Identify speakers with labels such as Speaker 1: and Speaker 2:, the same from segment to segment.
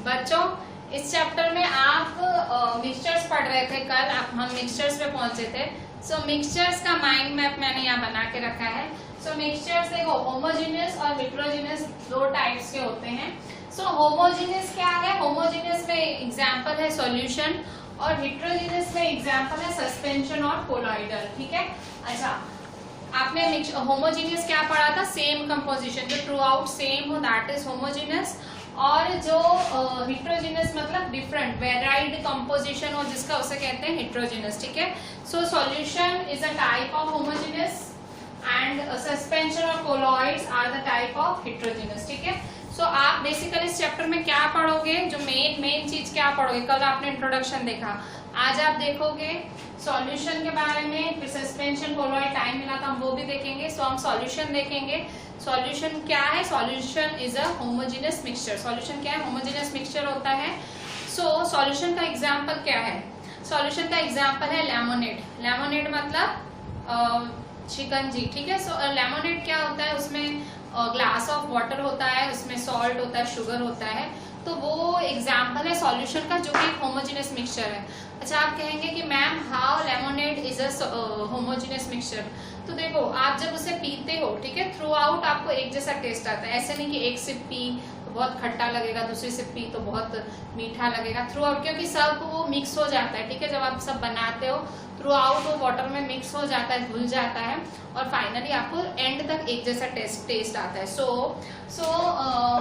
Speaker 1: बच्चों इस चैप्टर में आप मिक्सचर्स पढ़ रहे थे कल, हम मिक्सचर्स पे पहुंचे थे। सो मिक्सचर्स का माइंड मैप मैंने यहाँ बना के रखा है। सो मिक्सचर्स देखो होमोजेनियस और हेटेरोजेनियस दो टाइप्स के होते हैं। सो होमोजेनियस क्या है? होमोजेनियस में एग्जांपल है सॉल्यूशन और हेटेरोजेनियस में एग्जांपल है सस्पेंशन और कोलॉइडल। ठीक है। अच्छा, आपने होमोजेनियस क्या पढ़ा था? सेम कंपोजिशन, जो थ्रू आउट सेम हो दैट इज होमोजेनियस, और जो हेटेरोजेनियस मतलब डिफरेंट वेराइड कंपोजिशन हो जिसका उसे कहते हैं हेटेरोजेनियस। ठीक है। So solution is a type of homogeneous and suspension और colloids are the type of heterogeneous. ठीक है। सो आप बेसिकली इस चैप्टर में क्या पढ़ोगे? जो मेन चीज क्या पढ़ोगे? कल आपने इंट्रोडक्शन देखा, आज आप देखोगे सॉल्यूशन के बारे में, फिर सस्पेंशन कोलॉइड, टाइम मिला तो हम वो भी देखेंगे। सो हम सॉल्यूशन देखेंगे। सॉल्यूशन क्या है? Solution is a homogeneous mixture. Solution क्या है? होमोजेनियस मिक्सचर होता है। सो सॉल्यूशन का एग्जांपल क्या है? सॉल्यूशन का एग्जांपल है लेमोनेड। लेमोनेड मतलब शिकंजी। ठीक है। सो लेमोनेड क्या होता है? उसमें ग्लास ऑफ वाटर होता है, उसमें सॉल्ट होता है, शुगर होता है। तो वो एग्जाम्पल है सॉल्यूशन का, जो कि एक होमोजेनियस मिक्सचर है। अच्छा, आप कहेंगे कि ma'am how lemonade is a homogeneous mixture. तो देखो, आप जब उसे पीते हो, ठीक है, थ्रू आउट आपको एक जैसा टेस्ट आता है। ऐसे नहीं कि एक सिप पी तो बहुत खट्टा लगेगा, दूसरी सिप पी तो बहुत मीठा लगेगा। थ्रू आउट क्योंकि सब वो मिक्स हो जाता है। ठीक है। जब आप सब बनाते हो थ्रू आउट वो वाटर में मिक्स हो जाता है, घुल जाता है, और फाइनली आपको एंड तक एक जैसा टेस्ट आता है। सो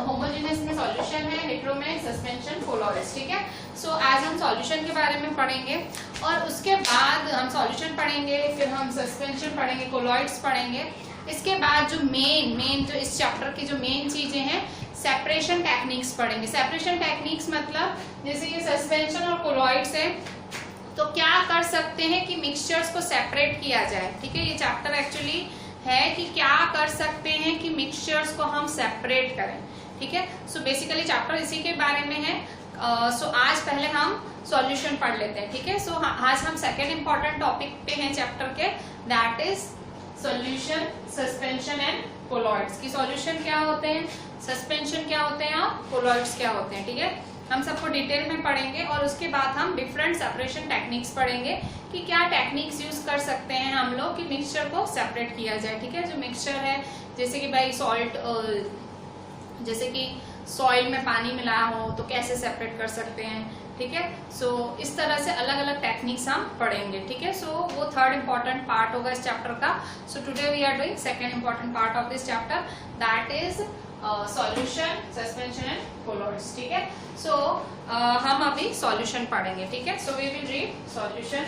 Speaker 1: होमोजेनियस में सॉल्यूशन है, हेटेरो में सस्पेंशन कोलॉइड्स। ठीक है। सो आज हम सॉल्यूशन के बारे में पढ़ेंगे और उसके बाद हम सॉल्यूशन पढ़ेंगे, फिर हम सस्पेंशन पढ़ेंगे, कोलॉइड्स पढ़ेंगे। इसके बाद जो मेन जो इस चैप्टर की जो मेन चीजें हैं, सेपरेशन टेक्निक्स पढ़ेंगे। सेपरेशन टेक्निक्स मतलब जैसे ये सस्पेंशन और कोलॉइड्स है, तो क्या कर सकते हैं कि मिक्सचर्स को सेपरेट किया जाए। ठीक है। ये चैप्टर एक्चुअली है कि क्या कर सकते हैं कि मिक्सचर्स को हम सेपरेट करें। ठीक है। सो बेसिकली चैप्टर इसी के बारे में है। सो आज पहले हम सॉल्यूशन पढ़ लेते हैं। ठीक है। सो आज हम सेकेंड इंपॉर्टेंट टॉपिक पे हैं चैप्टर के, that is solution, suspension and colloids. की सॉल्यूशन क्या होते हैं, सस्पेंशन क्या होते हैं और कोलॉइड्स क्या होते हैं। ठीक है। हम सबको डिटेल में पढ़ेंगे और उसके बाद हम डिफरेंट सेपरेशन टेक्निक्स पढ़ेंगे कि क्या टेक्निक्स यूज कर सकते हैं हम लोग कि मिक्सचर को सेपरेट किया जाए। ठीक है। जो मिक्सचर है, जैसे कि भाई सॉल्ट, जैसे कि सॉइल में पानी मिला हो तो कैसे सेपरेट कर सकते हैं। ठीक है। सो इस तरह से अलग अलग टेक्निक्स हम पढ़ेंगे। ठीक है। सो वो थर्ड इंपॉर्टेंट पार्ट होगा इस चैप्टर का। So today we are doing second important part of this chapter, that is solution, suspension and colloids. ठीक है। सो हम अभी सॉल्यूशन पढ़ेंगे। ठीक है। So we will read solution.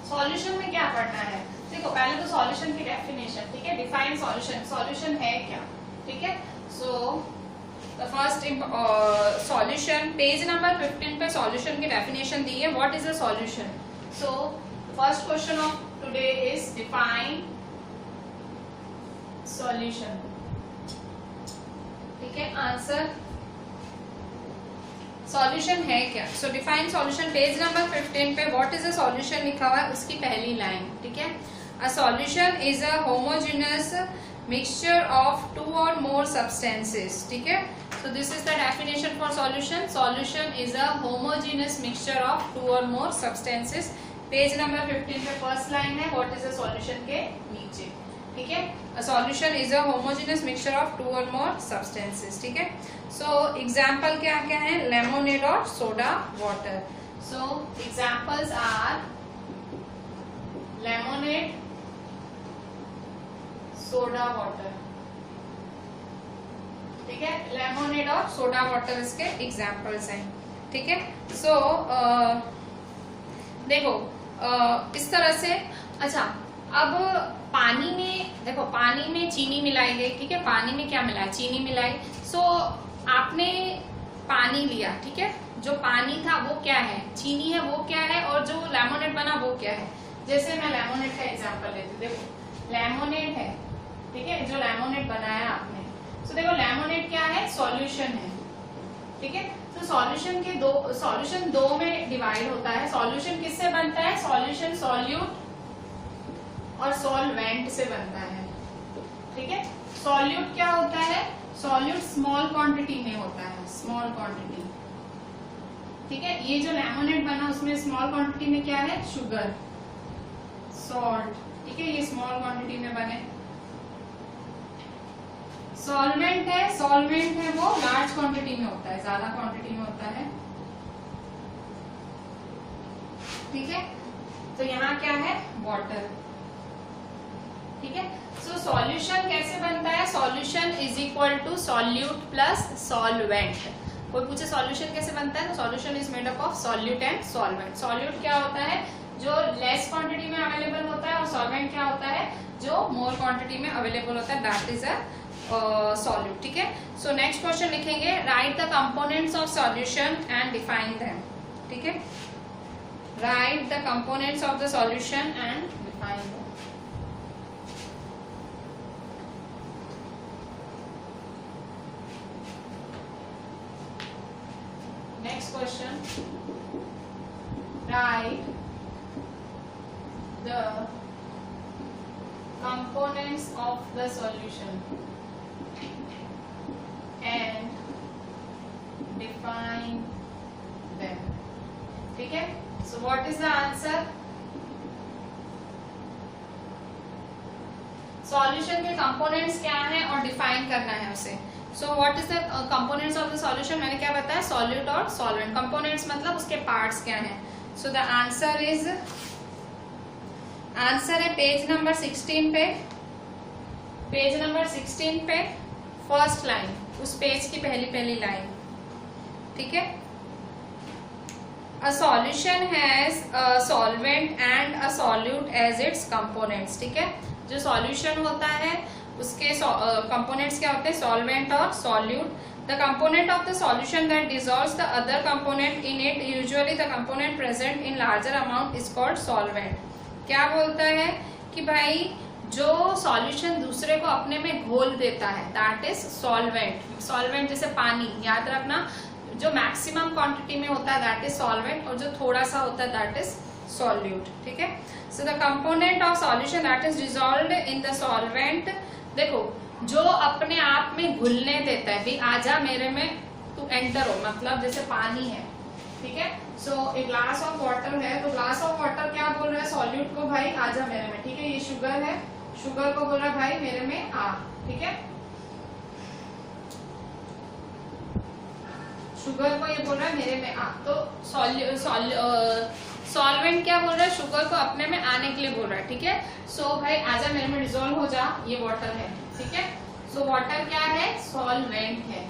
Speaker 1: Solution में क्या पढ़ना है? देखो, पहले तो सॉल्यूशन की डेफिनेशन। ठीक है। डिफाइन सॉल्यूशन, सॉल्यूशन है क्या। ठीक है। So the first solution, page number 15 पे सॉल्यूशन की डेफिनेशन दी है। What is a solution? So first question of today is define solution. ठीक है। आंसर, सॉल्यूशन है क्या? सो डिफाइन सॉल्यूशन, पेज नंबर 15 पे व्हाट इज अ सॉल्यूशन लिखा हुआ है, उसकी पहली लाइन। ठीक है। A solution is a homogeneous mixture of two or more substances. ठीक है। So this is the definition for solution. Solution is a homogeneous mixture of two or more substances. Page number 15 पे first line है, what is a solution के नीचे। ठीक है। A solution is a homogeneous mixture of two or more substances. ठीक है। So example क्या क्या है? Lemonade और soda water. So examples are lemonade, soda water. ठीक है। लेमोनेड और सोडा वाटर इसके एग्जाम्पल्स हैं। ठीक है। सो देखो, इस तरह से। अच्छा, अब पानी में देखो, पानी में चीनी मिलाई गई। ठीक है। पानी में क्या मिलाया? चीनी मिलाई। सो आपने पानी लिया। ठीक है। जो पानी था वो क्या है? चीनी है, वो क्या है? और जो लेमोनेड बना वो क्या है? जैसे मैं लेमोनेड का एग्जांपल लेती हूँ। देखो, लेमोनेड है। ठीक है। जो लेमोनेड बनाया आपने, सो देखो लेमोनेड क्या है? सॉल्यूशन है। ठीक है। तो सॉल्यूशन दो में डिवाइड होता है। सॉल्यूशन किससे बनता है? सॉल्यूशन सॉल्यूट और सॉल्वेंट से बनता है। ठीक है। सॉल्यूट क्या होता है, सॉल्यूट स्मॉल क्वांटिटी में होता है, स्मॉल क्वांटिटी, ठीक है। ये जो लेमोनेड बना उसमें स्मॉल क्वांटिटी में क्या है, शुगर, सॉल्ट, ठीक है, ये स्मॉल क्वांटिटी में बने। सॉल्वेंट है, सॉल्वेंट है वो लार्ज क्वांटिटी में होता है, ज्यादा क्वांटिटी में होता है, ठीक है। तो यहाँ क्या है, वाटर, ठीक है। सो सॉल्यूशन कैसे बनता है, solution is equal to solute plus solvent. कोई पूछे सॉल्यूशन कैसे बनता है, तो solution is made up of solute and solvent. Solute क्या होता है, जो लेस क्वांटिटी में अवेलेबल होता है, और सॉल्वेंट क्या होता है, जो मोर क्वांटिटी में अवेलेबल होता है, दैट इज अ सॉल्यूट, ठीक है। सो नेक्स्ट क्वेश्चन लिखेंगे, right the components of solution and define them, ठीक है। Right the components of the solution and define them. Next question, write the components of the solution and define them, ठीक है। So what is the answer? Solution के components क्या हैं और define करना है उसे। सो what is the components of the solution, मैंने क्या बताया, सॉल्यूट और सॉल्वेंट। कंपोनेंट्स मतलब उसके पार्ट्स क्या हैं। So the answer is, answer है पेज नंबर 16 पे, पेज नंबर 16 पे फर्स्ट लाइन, उस पेज की पहली लाइन, ठीक है। A solution has a solvent and a solute as its components, ठीक है। जो सॉल्यूशन होता है उसके कंपोनेंट्स क्या होते हैं, सॉल्वेंट और solute. The component of the solution that dissolves the other component in it, usually the component present in larger amount is called solvent. क्या बोलता है कि भाई जो सॉल्यूशन दूसरे को अपने में घोल देता है, दैट इज सॉल्वेंट। सॉल्वेंट जैसे पानी, याद रखना, जो मैक्सिमम क्वांटिटी में होता है दैट इज सॉल्वेंट, और जो थोड़ा सा होता है दैट इज सॉल्यूट, ठीक है। So the component of solution that is dissolved in the solvent, देखो जो अपने आप में घुलने देता है, भाई आजा मेरे में तू एंटर हो, मतलब जैसे पानी है, ठीक है। सो एक ग्लास ऑफ वाटर है, तो ग्लास ऑफ वाटर क्या बोल रहा है सॉल्यूट को, भाई आजा मेरे में, ठीक है। ये शुगर है, शुगर को बोल रहा है भाई मेरे में आ, ठीक है। शुगर को ये बोल रहा है मेरे में आ, तो सॉल्वेंट क्या बोल रहा है, शुगर को अपने में आने के लिए बोल रहा है, ठीक है। सो भाई आजा मेरे में डिसॉल्व हो जा, ये वाटर है, ठीक है। सो वाटर क्या है, सॉल्वेंट है,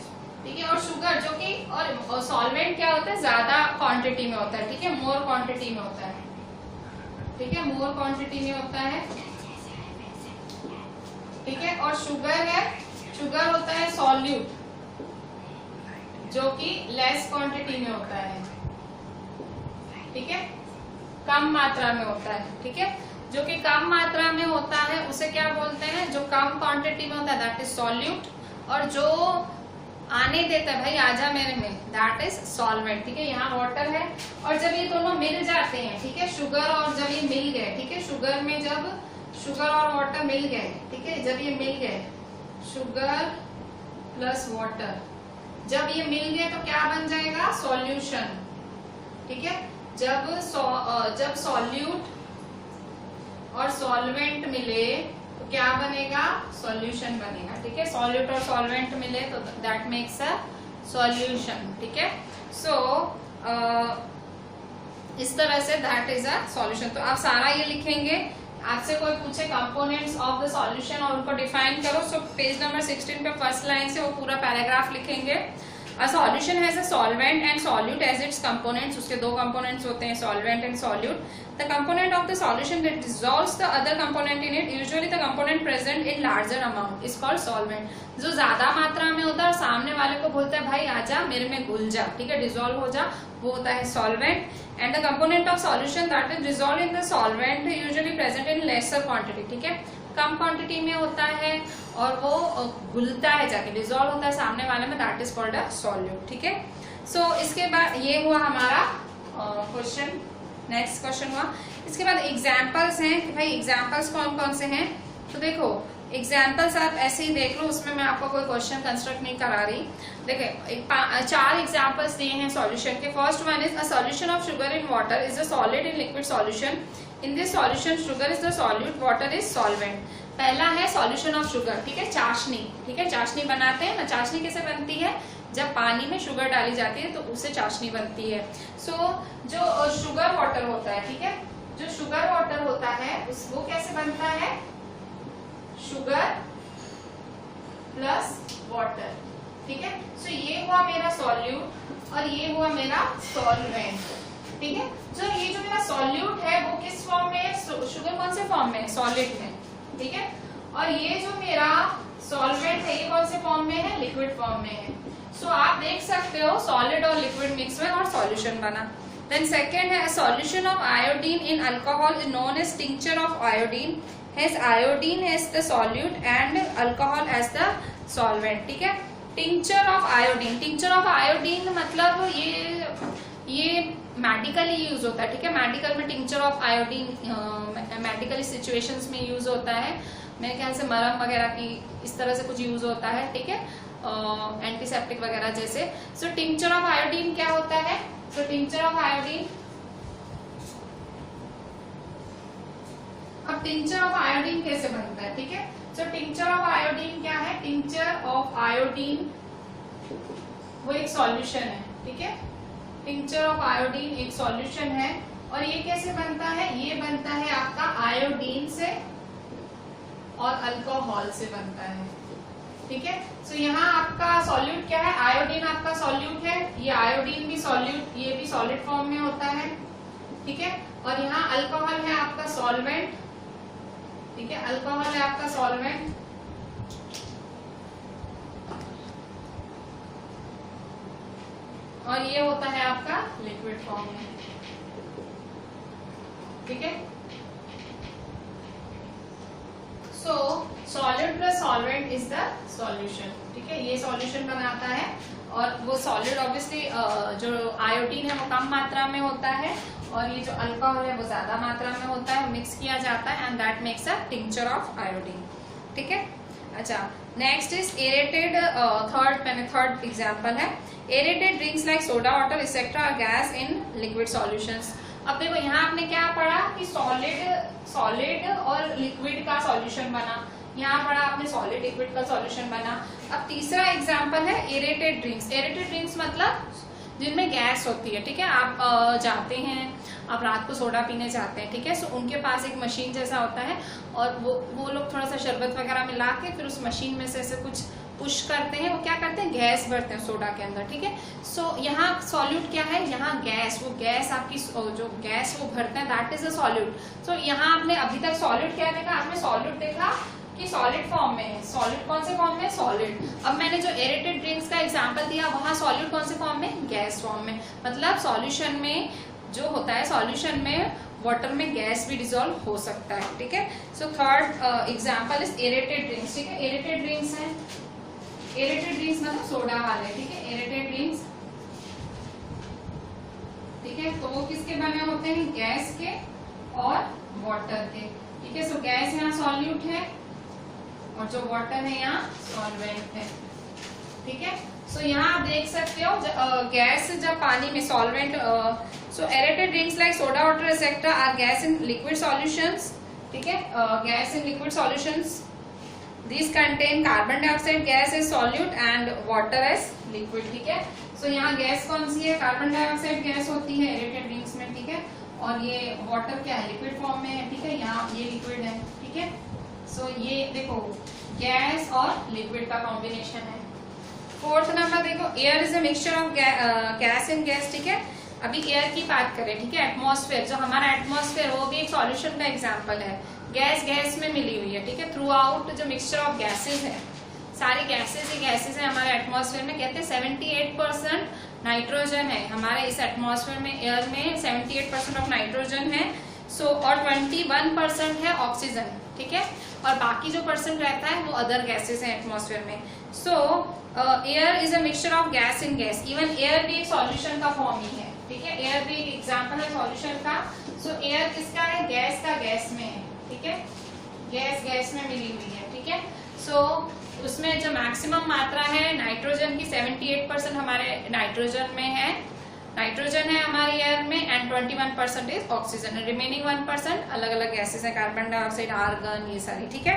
Speaker 1: ठीक है। और शुगर जो कि, और सॉल्वेंट क्या होता है, ज्यादा क्वांटिटी में होता है, ठीक है, मोर क्वांटिटी में होता है, ठीक है, मोर क्वांटिटी में होता है, ठीक है। और शुगर है, शुगर होता है सॉल्यूट, जो कि लेस क्वांटिटी में होता है, ठीक है, कम मात्रा में होता है, ठीक है। जो कि कम मात्रा में होता है उसे क्या बोलते हैं, जो कम क्वांटिटी में होता है दैट इज सॉल्यूट, और जो आने देता है भाई आजा मेरे में, दैट इज सॉल्वेंट, ठीक है। यहाँ वाटर है, और जब ये दोनों मिल जाते हैं, ठीक है, शुगर और जब ये मिल गए, ठीक है, शुगर में जब शुगर और वाटर मिल गए, ठीक है, जब ये मिल गए, शुगर प्लस वाटर जब ये मिल गए तो क्या बन जाएगा, सॉल्यूशन, ठीक है। जब सॉल्यूट और सॉल्वेंट मिले तो क्या बनेगा, सॉल्यूशन बनेगा, ठीक है। सॉल्यूट और सॉल्वेंट मिले तो दैट मेक्स अ सॉल्यूशन, ठीक है। सो इस तरह say that is a solution. तो आप सारा ये लिखेंगे, आपसे कोई पूछे कंपोनेंट्स ऑफ द सॉल्यूशन और उनको डिफाइन करो, सो पेज नंबर 16 पे फर्स्ट लाइन से वो पूरा पैराग्राफ लिखेंगे। A solution has a solvent and solute as its components, उसके दो components होते हैं solvent and solute. The component of the solution that dissolves the other component in it, usually the component present in larger amount is called solvent. जो ज्यादा मात्रा में होता है और सामने वाले को बोलता है भाई आजा मेरे में घुल जा, ठीक है, डिसॉल्व हो जा, वो होता है solvent. And the component of solution that is dissolved in the solvent usually present in lesser quantity, ठीक है, कम क्वांटिटी में होता है और वो घुलता है जाके, डिसॉल्व होता है सामने वाले में, that is called a solute, ठीक है। सो इसके बाद ये हुआ हमारा क्वेश्चन, नेक्स्ट क्वेश्चन हुआ। इसके बाद एग्जांपल्स हैं कि भाई एग्जांपल्स कौन कौन से हैं, तो देखो एग्जाम्पल्स आप ऐसे ही देख लो, उसमें मैं आपको कोई क्वेश्चन कंस्ट्रक्ट नहीं करा रही। देखिए 4 एग्जाम्पल्स दिए हैं सॉल्यूशन के। First one is a solution of sugar in water is a solid in liquid solution. In this solution sugar is the solute, water is solvent. पहला है सॉल्यूशन ऑफ शुगर, ठीक है, चाशनी, ठीक है, चाशनी बनाते हैं ना। चाशनी कैसे बनती है? जब पानी में शुगर डाली जाती है तो उससे चाशनी बनती है। सो जो शुगर वाटर होता है, ठीक है, जो शुगर वाटर होता है वो कैसे बनता है? शुगर प्लस वाटर, ठीक है। सो ये हुआ मेरा सॉल्यूट और ये हुआ मेरा सॉल्वेंट, ठीक है। जो ये जो मेरा सॉल्यूट है वो किस फॉर्म में है? शुगर कौन से फॉर्म में है? सॉलिड में, ठीक है। और ये जो मेरा सॉल्वेंट है ये कौन से फॉर्म में है? लिक्विड फॉर्म में है। सो आप देख सकते हो सॉलिड और लिक्विड मिक्स में और सॉल्यूशन बना। देन सेकेंड है solution of iodine in alcohol is known as tincture of iodine. Hence iodine as the solute and alcohol as the solvent, ठीक है। Tincture of iodine, tincture of iodine मतलब ये medically use होता है, ठीक है। Medical में tincture of iodine medical situations में यूज होता है। मेरे ख्याल से मरहम वगैरह की इस तरह से कुछ यूज होता है, ठीक है, एंटीसेप्टिक वगैरह जैसे। सो टिंक्चर ऑफ आयोडीन क्या होता है? सो टिंक्चर ऑफ आयोडीन, अब टिंक्चर ऑफ आयोडीन कैसे बनता है, ठीक है। सो टिंक्चर ऑफ आयोडीन क्या है? टिंक्चर ऑफ आयोडीन वो एक सॉल्यूशन है, ठीक है। टिंक्चर ऑफ आयोडीन एक सॉल्यूशन है और ये कैसे बनता है? ये बनता है आपका आयोडीन से और अल्कोहल से बनता है, ठीक है। सो यहाँ आपका सॉल्यूट क्या है? आयोडीन आपका सॉल्यूट है, ये आयोडीन भी सॉल्यूट, ये भी सॉलिड फॉर्म में होता है, ठीक है। और यहाँ अल्कोहल है आपका सॉल्वेंट, ठीक है, अल्कोहल है आपका सॉल्वेंट। और ये होता है आपका लिक्विड फॉर्म में, ठीक है। सो solid plus solvent is the solution, ठीक है, ये सॉल्यूशन बनाता है। और वो सॉलिड ऑब्वियसली जो आयोडीन है वो कम मात्रा में होता है और ये जो अल्कोहल है वो ज्यादा मात्रा में होता है, मिक्स किया जाता है and that makes a tincture of iodine, ठीक है। अच्छा, next is aerated, third example है aerated drinks like soda water etcetera gas in liquid solutions. अब देखो यहाँ आपने क्या पढ़ा कि सॉलिड और लिक्विड का सॉल्यूशन बना, यहाँ पढ़ा आपने सॉलिड लिक्विड का सॉल्यूशन बना। अब तीसरा एग्जांपल है एरेटेड ड्रिंक्स। एरेटेड ड्रिंक्स मतलब जिनमें गैस होती है, ठीक है। आप जाते हैं, आप रात को सोडा पीने जाते हैं, ठीक है। सो उनके पास एक मशीन जैसा होता है और वो लोग थोड़ा सा शरबत वगैरह मिला के फिर उस मशीन में से ऐसे कुछ पुश करते हैं, वो क्या करते हैं? गैस भरते हैं सोडा के अंदर, ठीक है। सो यहाँ सॉल्यूट क्या है? यहाँ गैस, वो गैस आपकी जो गैस वो भरते हैं दैट इज अ सॉल्यूट। सो यहाँ आपने अभी तक सॉल्यूट क्या देखा? आपने सॉल्यूट देखा कि सॉलिड फॉर्म में है। सॉलिड कौन से फॉर्म में? सॉलिड। अब मैंने जो एरेटेड ड्रिंक्स का एग्जांपल दिया वहां सॉलिड कौन से फॉर्म में? गैस फॉर्म में। मतलब सॉल्यूशन में जो होता है, सॉल्यूशन में वाटर में गैस भी डिसॉल्व हो सकता है, ठीक है। So third example is aerated drinks, ठीक है। एरेटेड ड्रिंक्स है, एरेटेड ड्रिंक्स मतलब सोडा वाले, ठीक है, एरेटेड ड्रिंक्स, ठीक है। तो वो किसके बने होते हैं? गैस के और वाटर के, ठीक है। सो गैस यहाँ सॉल्यूट है और जो वाटर है यहाँ सॉल्वेंट है, ठीक है। सो यहाँ आप देख सकते हो गैस जब पानी में solvent, so aerated drinks like soda water etcetera are gas in liquid solutions, ठीक है। Gas in liquid solutions, these contain carbon dioxide gas as solute and water as liquid, ठीक है। सो यहाँ गैस कौन सी है? कार्बन डाइऑक्साइड गैस होती है aerated drinks में, ठीक है। और ये वाटर क्या है? लिक्विड फॉर्म में है, ठीक है। यहाँ ये लिक्विड है, ठीक है। सो ये देखो गैस और लिक्विड का कॉम्बिनेशन है। फोर्थ नंबर देखो air is a mixture of gas and gas, ठीक है। अभी एयर की बात करें, ठीक है। एटमॉस्फेयर, जो हमारा एटमॉस्फेयर वो भी एक सॉल्यूशन का एग्जांपल है। गैस गैस में मिली हुई है, ठीक है। थ्रू आउट जो मिक्सचर ऑफ गैसेज है, सारी गैसेज ही गैसेज है हमारे एटमॉस्फेयर में। कहते हैं 78% नाइट्रोजन है हमारे इस एटमॉस्फेयर में, एयर में 78% ऑफ नाइट्रोजन है। सो और 21% है ऑक्सीजन, ठीक है। और बाकी जो परसेंट रहता है वो अदर गैसेज है एटमॉस्फेयर में। सो air is a mixture of gas in gas. Even air भी एक सॉल्यूशन का फॉर्म ही है, ठीक है। एयर भी एक एग्जाम्पल है सॉल्यूशन का। सो एयर किसका है? गैस का, गैस में है, ठीक है। गैस में मिली हुई है, ठीक है। सो उसमें जो मैक्सिमम मात्रा है नाइट्रोजन की 78% हमारे नाइट्रोजन में है, नाइट्रोजन है हमारे एयर में, एंड 21% इज ऑक्सीजन, रिमेनिंग 1% अलग अलग गैसेस है, कार्बन डाइऑक्साइड, आर्गन, ये सारी, ठीक है।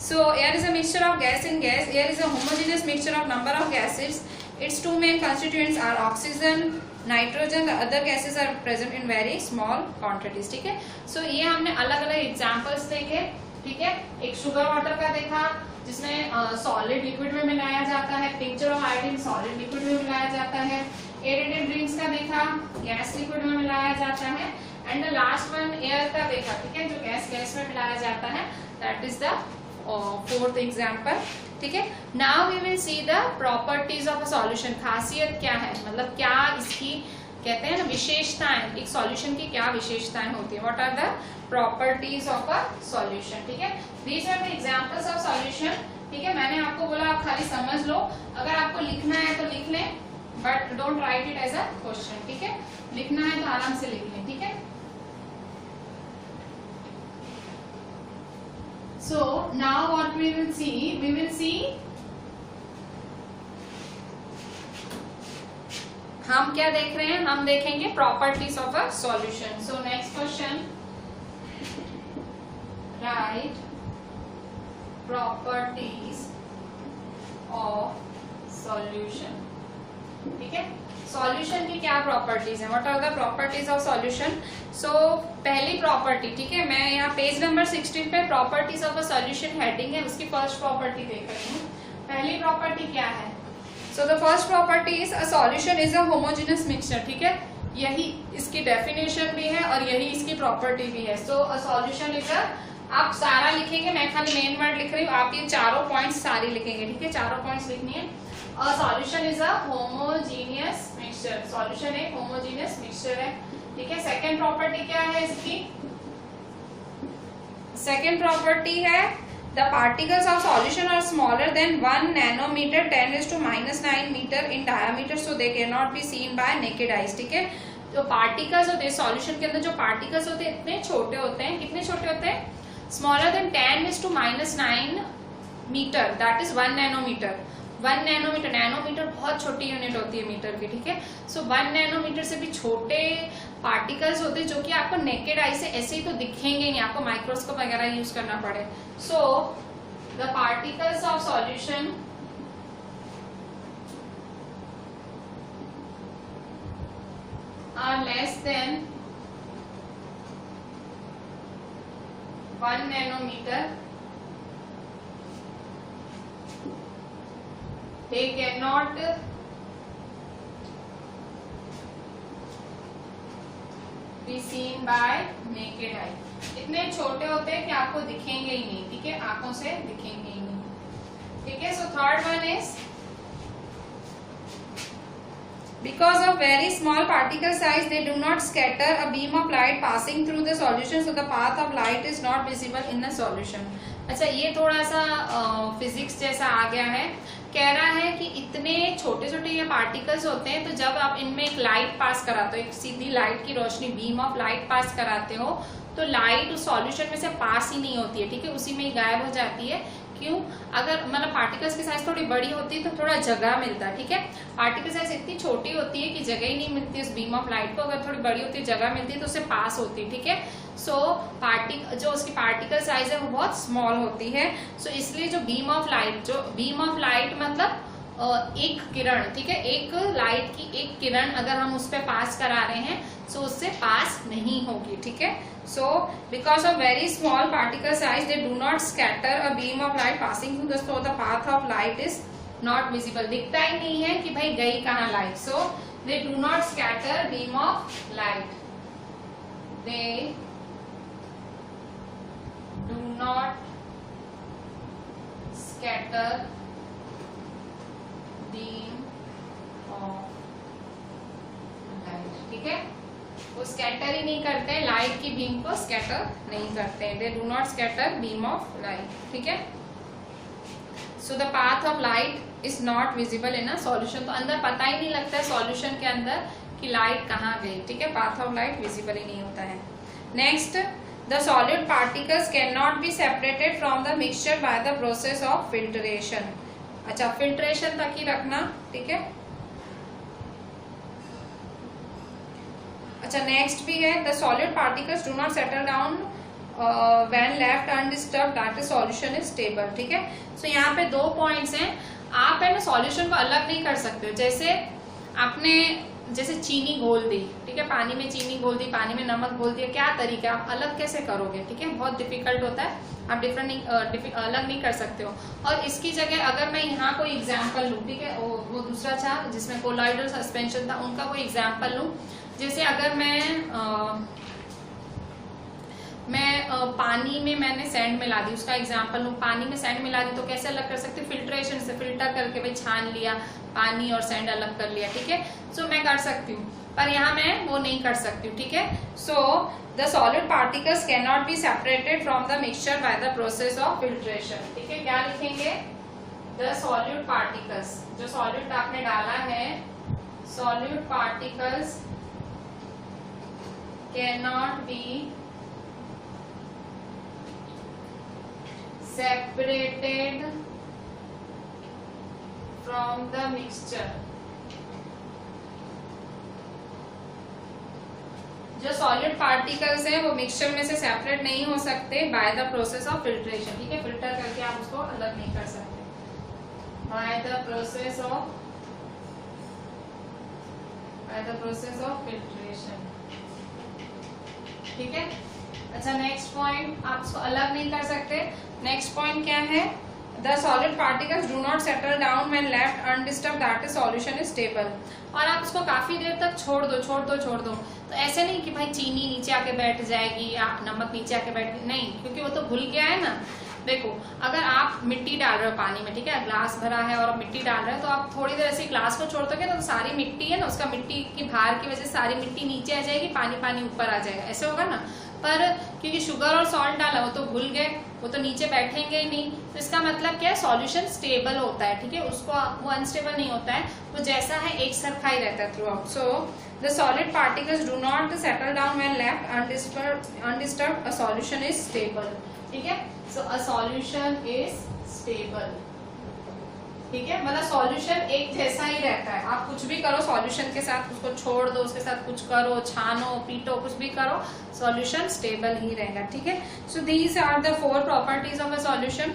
Speaker 1: So air is a mixture of gas in gas, air is a homogeneous mixture of number of gases, its two main constituents are oxygen, nitrogen, the other gases are present in very small quantities, ठीक है। सो ये हमने अलग अलग examples देखे, ठीक है। एक शुगर वाटर का देखा जिसमें सॉलिड लिक्विड में मिलाया जाता है, tincture of iodine solid liquid में मिलाया जाता है। एरेटेड ड्रिंक्स का देखा, गैस लिक्विड में मिलाया जाता है। And the last one air का देखा, ठीक है, जो गैस में मिलाया जाता है, that is the fourth example, ठीक है। Now we will see the properties of a solution, खासियत क्या है, मतलब क्या इसकी कहते हैं ना विशेषताएं, एक सॉल्यूशन की क्या विशेषताएं होती है, what are the properties of a solution, ठीक है। These are the examples of solution, ठीक है। मैंने आपको बोला आप खाली समझ लो, अगर आपको लिखना है तो लिख लें, but don't write it as a question, ठीक है। लिखना है तो आराम से लिख लें, ठीक है। So now what we will see हम क्या देख रहे हैं, हम देखेंगे properties of a solution. So next question, write properties of solution, ठीक है। सॉल्यूशन की क्या प्रॉपर्टीज है, what are the properties of solution. So पहली प्रॉपर्टी, ठीक है, मैं यहाँ पेज नंबर 16 पे properties of a solution heading है, उसकी फर्स्ट प्रॉपर्टी देख रही हूँ। पहली प्रॉपर्टी क्या है, so the first property is a solution is a homogeneous mixture, ठीक है। यही इसकी डेफिनेशन भी है और यही इसकी प्रॉपर्टी भी है। सो अ सॉल्यूशन इज अ, आप सारा लिखेंगे, मैं खाली मेन वर्ड लिख रही हूँ, आप ये चारों पॉइंट्स सारी लिखेंगे, ठीक है, चारों पॉइंट्स लिखनी है। A solution is a homogeneous mixture, solution एक homogeneous mixture है, ठीक है। सेकेंड प्रॉपर्टी क्या है इसकी, सेकेंड प्रॉपर्टी है the particles of solution are smaller than 1 nanometer 10⁻⁹ metre in diameter, so they cannot be seen by naked eyes, ठीक है। जो पार्टिकल्स होते हैं सॉल्यूशन के अंदर, जो पार्टिकल्स होते हैं इतने छोटे होते हैं, कितने छोटे होते हैं, smaller than 10⁻⁹ metre, that is 1 nanometre. 1 nanometre, nanometre बहुत छोटी यूनिट होती है मीटर की, ठीक है। सो 1 नैनोमीटर से भी छोटे पार्टिकल्स होते हैं जो कि आपको नेकेड आई से ऐसे ही तो दिखेंगे नहीं, आपको माइक्रोस्कोप वगैरह यूज करना पड़े। So the particles of solution are less than 1 nanometre, they cannot be seen by naked eye, इतने छोटे होते हैं कि आपको दिखेंगे ही नहीं, ठीक है, आंखों से दिखेंगे ही नहीं, ठीक है। So third one is because of very small particle size they do not scatter a beam of light passing through the solution, so the path of light is not visible in the solution। अच्छा, ये थोड़ा सा physics जैसा आ गया है, कह रहा है कि इतने छोटे छोटे ये पार्टिकल्स होते हैं, तो जब आप इनमें एक लाइट पास कराते हो, एक सीधी लाइट की रोशनी, बीम ऑफ लाइट पास कराते हो, तो लाइट उस सॉल्यूशन में से पास ही नहीं होती है, ठीक है, उसी में ही गायब हो जाती है। क्यों, अगर मतलब पार्टिकल्स की साइज थोड़ी बड़ी होती है तो थोड़ा जगह मिलता है, ठीक है। पार्टिकल साइज इतनी छोटी होती है कि जगह ही नहीं मिलती उस बीम ऑफ लाइट को, अगर थोड़ी बड़ी होती है जगह मिलती है तो उससे पास होती है, ठीक है। सो जो उसकी पार्टिकल साइज है वो बहुत स्मॉल होती है। सो इसलिए जो बीम ऑफ लाइट मतलब एक किरण, ठीक है, एक लाइट की एक किरण अगर हम उस पर पास करा रहे हैं तो उससे पास नहीं होगी, ठीक है। So because of very small particle size they do not scatter a beam of light passing through the, so the path of light is not visible, दिखता ही नहीं है कि भाई गई कहाँ light. So they do not scatter beam of light, they do not scatter beam of light, ठीक है, वो स्कैटर ही नहीं करते हैं, लाइट की बीम को स्कैटर नहीं करते हैं, they do not scatter beam of light, ठीक है। So the path of light is not visible in a solution, तो अंदर पता ही नहीं लगता है सॉल्यूशन के अंदर कि लाइट कहाँ गई, ठीक है, पाथ ऑफ लाइट विजिबल ही नहीं होता है। Next, the solid particles can not be separated from the mixture by the process of filtration. अच्छा, फिल्ट्रेशन तक ही रखना, ठीक है। अच्छा, नेक्स्ट भी है the solid particles do not settle down when left undisturbed that is solution is stable, ठीक है। सो यहाँ पे 2 पॉइंट्स हैं। आप है ना सॉल्यूशन को अलग नहीं कर सकते हो। जैसे आपने जैसे चीनी घोल दी, ठीक है, पानी में चीनी घोल दी, पानी में नमक घोल दिया, क्या तरीका, आप अलग कैसे करोगे, ठीक है, बहुत डिफिकल्ट होता है, आप अलग नहीं कर सकते हो। और इसकी जगह अगर मैं यहाँ कोई एग्जाम्पल लूँ, ठीक है, वो दूसरा था जिसमें कोलॉइडल सस्पेंशन था, उनका कोई एग्जाम्पल लूँ। जैसे अगर मैं पानी में मैंने सैंड मिला दी, उसका एग्जांपल लूँ, पानी में सैंड मिला दी तो कैसे अलग कर सकते, फिल्ट्रेशन से, फिल्टर करके भाई छान लिया, पानी और सैंड अलग कर लिया, ठीक है। सो मैं कर सकती हूँ, पर यहाँ मैं वो नहीं कर सकती हूँ, ठीक है। So the solid particles can not be separated from the mixture by the process of filtration, ठीक है। क्या लिखेंगे, द सॉलिड पार्टिकल्स, जो सॉलिड आपने डाला है, solid particles can not be separated from the mixture। जो सॉलिड पार्टिकल्स हैं वो मिक्सचर में से सेपरेट नहीं हो सकते by the process of filtration, ठीक है। फिल्टर करके आप उसको अलग नहीं कर सकते by the process of filtration, ठीक है। अच्छा, नेक्स्ट पॉइंट, आप उसको अलग नहीं कर सकते। नेक्स्ट पॉइंट क्या है, the solid particles do not settle down when left undisturbed that is solution is stable. और आप उसको काफी देर तक छोड़ दो। तो ऐसे नहीं कि भाई चीनी नीचे आके बैठ जाएगी या नमक नीचे आके बैठ, नहीं, क्योंकि वो तो घुल गया है ना। देखो, अगर आप मिट्टी डाल रहे हो पानी में, ठीक है, ग्लास भरा है और मिट्टी डाल रहे हो, तो आप थोड़ी देर ऐसे ग्लास को छोड़ दोगे तो सारी मिट्टी है ना, उसका मिट्टी की भार की वजह से सारी मिट्टी नीचे आ जाएगी, पानी ऊपर आ जाएगा, ऐसे होगा ना। पर क्योंकि शुगर और सॉल्ट डाला, वो तो घुल गए, वो तो नीचे बैठेंगे ही नहीं। तो इसका मतलब क्या है, सॉल्यूशन स्टेबल होता है, ठीक है, उसको वो अनस्टेबल नहीं होता है, वो जैसा है एक सरखा ही रहता है through out. So the solid particles do not settle down when left undisturbed, a solution is stable, ठीक है। सो अ सॉल्यूशन इज स्टेबल, ठीक है, मतलब सॉल्यूशन एक जैसा ही रहता है। आप कुछ भी करो सॉल्यूशन के साथ, उसको छोड़ दो, उसके साथ कुछ करो, छानो, पीटो, कुछ भी करो, सॉल्यूशन स्टेबल ही रहेगा, ठीक है। So these are the 4 properties of a solution.